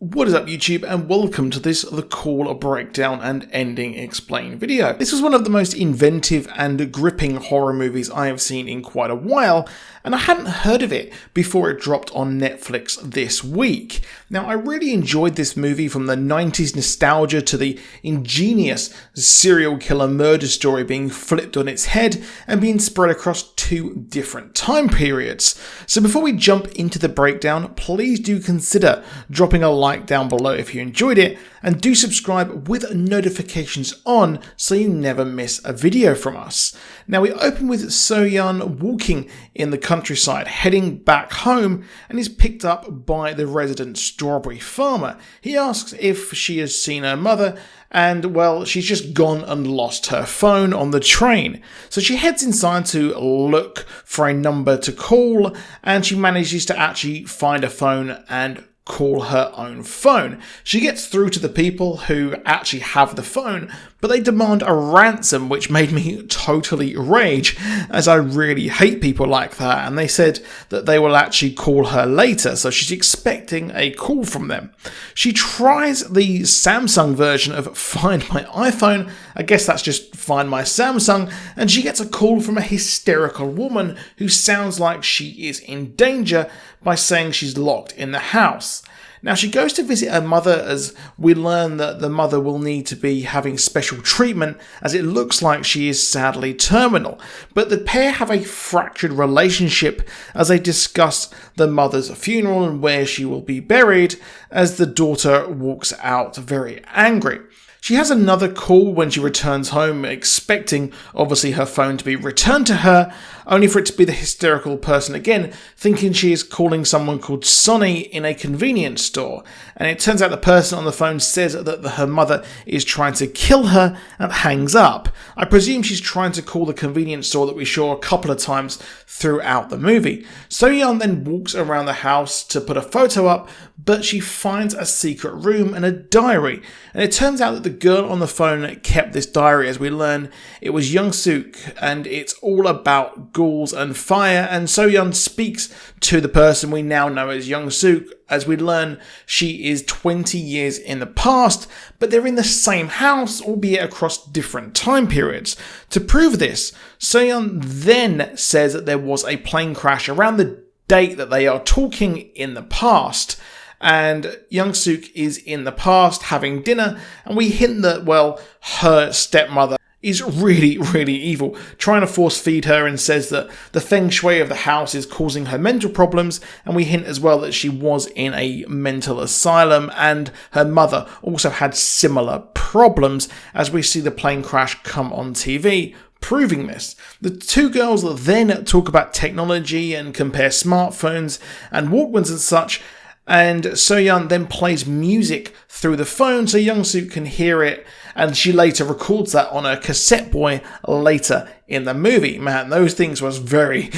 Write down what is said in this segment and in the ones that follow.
What is up YouTube, and welcome to this The Call Breakdown and Ending Explain video. This was one of the most inventive and gripping horror movies I have seen in quite a while, and I hadn't heard of it before it dropped on Netflix this week. Now, I really enjoyed this movie, from the 90s nostalgia to the ingenious serial killer murder story being flipped on its head and being spread across two different time periods. So before we jump into the breakdown, please do consider dropping a like down below if you enjoyed it, and do subscribe with notifications on so you never miss a video from us. Now, we open with So-yeon walking in the countryside, heading back home, and is picked up by the resident strawberry farmer. He asks if she has seen her mother, and well, she's just gone and lost her phone on the train. So she heads inside to look for a number to call, and she manages to actually find a phone and call her own phone. She gets through to the people who actually have the phone, but they demand a ransom, which made me totally rage, as I really hate people like that. And they said that they will actually call her later, so she's expecting a call from them. She tries the Samsung version of Find My iPhone, I guess that's just Find My Samsung, and she gets a call from a hysterical woman who sounds like she is in danger by saying she's locked in the house. Now, she goes to visit her mother, as we learn that the mother will need to be having special treatment, as it looks like she is sadly terminal. But the pair have a fractured relationship as they discuss the mother's funeral and where she will be buried, as the daughter walks out very angry. She has another call when she returns home, expecting obviously her phone to be returned to her, only for it to be the hysterical person again, thinking she is calling someone called Sonny in a convenience store. And it turns out the person on the phone says that her mother is trying to kill her, and hangs up. I presume she's trying to call the convenience store that we saw a couple of times throughout the movie. So-yeon then walks around the house to put a photo up, but she finds a secret room and a diary. And it turns out that the girl on the phone kept this diary, as we learn it was Young-suk, and it's all about ghouls and fire. And So-yeon speaks to the person we now know as Young-suk, as we learn she is 20 years in the past, but they're in the same house, albeit across different time periods. To prove this, So-yeon then says that there was a plane crash around the date that they are talking in the past. And Young-suk is in the past having dinner, and we hint that, well, her stepmother is really evil, trying to force feed her, and says that the feng shui of the house is causing her mental problems. And we hint as well that she was in a mental asylum, and her mother also had similar problems, as we see the plane crash come on TV, proving this. The two girls then talk about technology and compare smartphones and Walkmans and such, and So-yeon then plays music through the phone so Young-suk can hear it, and she later records that on a cassette boy later in the movie. Man, those things was very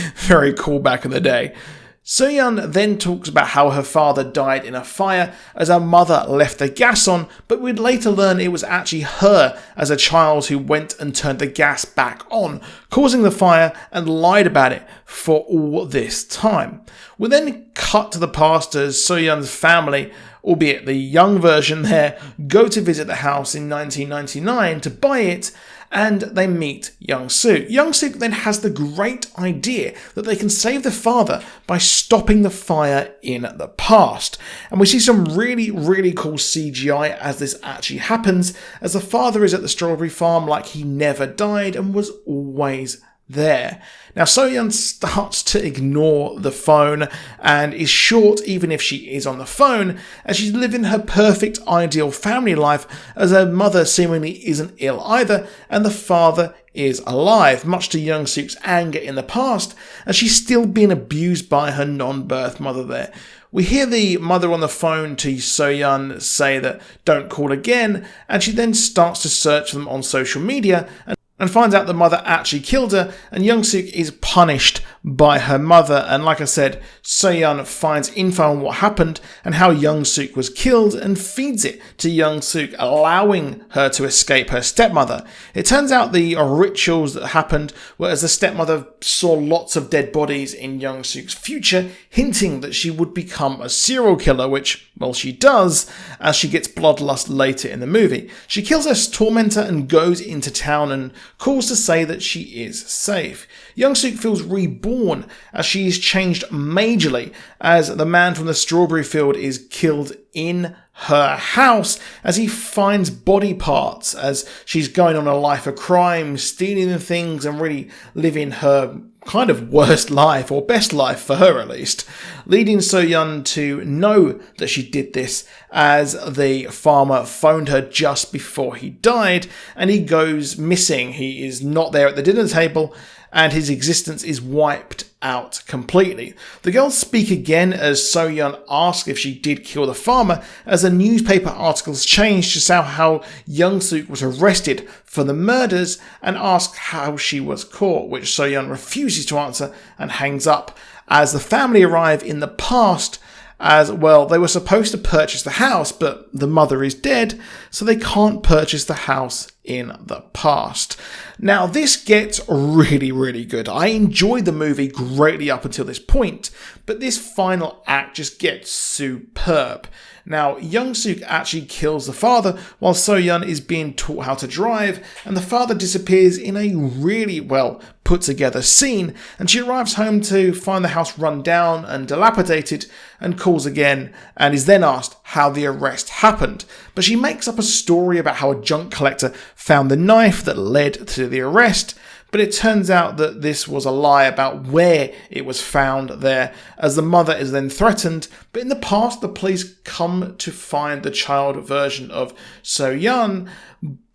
cool back in the day. So-yeon then talks about how her father died in a fire as her mother left the gas on, but we'd later learn it was actually her as a child who went and turned the gas back on, causing the fire, and lied about it for all this time. We then cut to the past as So-yeon's family, albeit the young version there, go to visit the house in 1999 to buy it, and they meet Young-suk. Young-suk then has the great idea that they can save the father by stopping the fire in the past. And we see some really cool CGI as this actually happens, as the father is at the strawberry farm like he never died and was always there. Now, So-yeon starts to ignore the phone and is short even if she is on the phone, as she's living her perfect ideal family life, as her mother seemingly isn't ill either, and the father is alive, much to Young-suk's anger in the past, as she's still being abused by her non-birth mother there. We hear the mother on the phone to So-yeon say that don't call again, and she then starts to search them on social media, and finds out the mother actually killed her, and Young-suk is punished by her mother. And like I said, So-yeon finds info on what happened and how Young-suk was killed and feeds it to Young-suk, allowing her to escape her stepmother. It turns out the rituals that happened were as the stepmother saw lots of dead bodies in Young-suk's future, hinting that she would become a serial killer, which, well, she does, as she gets bloodlust later in the movie. She kills her tormentor and goes into town and calls to say that she is safe. Young-suk feels reborn as she is changed majorly as the man from the strawberry field is killed in her house as he finds body parts as she's going on a life of crime, stealing things and really living her kind of worst life, or best life for her at least, leading So-yeon to know that she did this as the farmer phoned her just before he died and he goes missing. He is not there at the dinner table and his existence is wiped out completely. The girls speak again as So-yeon asks if she did kill the farmer, as the newspaper articles change to say how Young-suk was arrested for the murders and asks how she was caught, which So-yeon refuses to answer and hangs up. As the family arrive in the past, as well, they were supposed to purchase the house, but the mother is dead, so they can't purchase the house in the past. Now, this gets really, really good. I enjoyed the movie greatly up until this point, but this final act just gets superb. Now, Young-suk actually kills the father while So-yeon is being taught how to drive, and the father disappears in a really well put together scene, and she arrives home to find the house run down and dilapidated and calls again and is then asked how the arrest happened. But she makes up a story about how a junk collector found the knife that led to the arrest, but it turns out that this was a lie about where it was found there, as the mother is then threatened. But in the past, the police come to find the child version of So-yeon,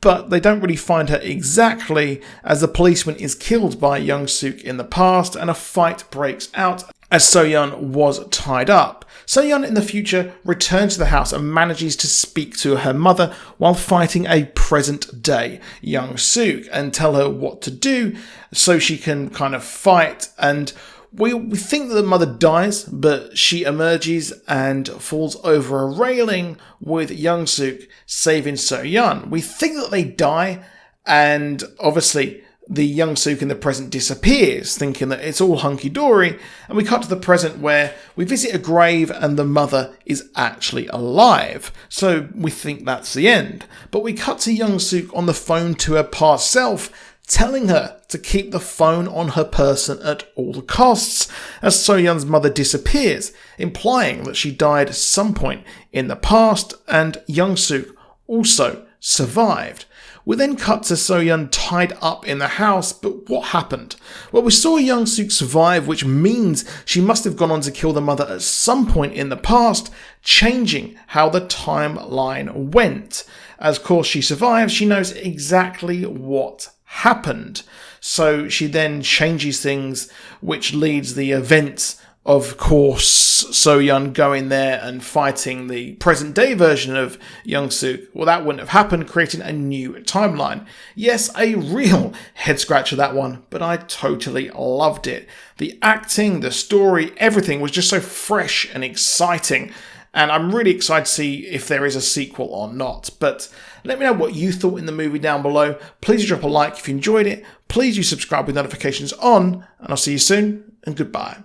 but they don't really find her exactly, as the policeman is killed by Young-suk in the past and a fight breaks out as So-yeon was tied up. So-yeon in the future returns to the house and manages to speak to her mother while fighting a present-day Young-suk and tell her what to do so she can kind of fight. And we think that the mother dies, but she emerges and falls over a railing with Young-suk saving So-yeon. We think that they die, and obviously the Young-suk in the present disappears, thinking that it's all hunky-dory, and we cut to the present where we visit a grave and the mother is actually alive. So we think that's the end. But we cut to Young-suk on the phone to her past self, telling her to keep the phone on her person at all costs, as So-yeon's mother disappears, implying that she died at some point in the past and Young-suk also survived. We then cut to So-yeon tied up in the house, but what happened? Well, we saw Young-suk survive, which means she must have gone on to kill the mother at some point in the past, changing how the timeline went. As of course she survives, she knows exactly what happened. So she then changes things, which leads the events, of course, So-yeon going there and fighting the present day version of Young-suk. Well, that wouldn't have happened, creating a new timeline. Yes, a real head scratcher, that one, but I totally loved it. The acting, the story, everything was just so fresh and exciting. And I'm really excited to see if there is a sequel or not. But let me know what you thought in the movie down below. Please drop a like if you enjoyed it. Please do subscribe with notifications on. And I'll see you soon, and goodbye.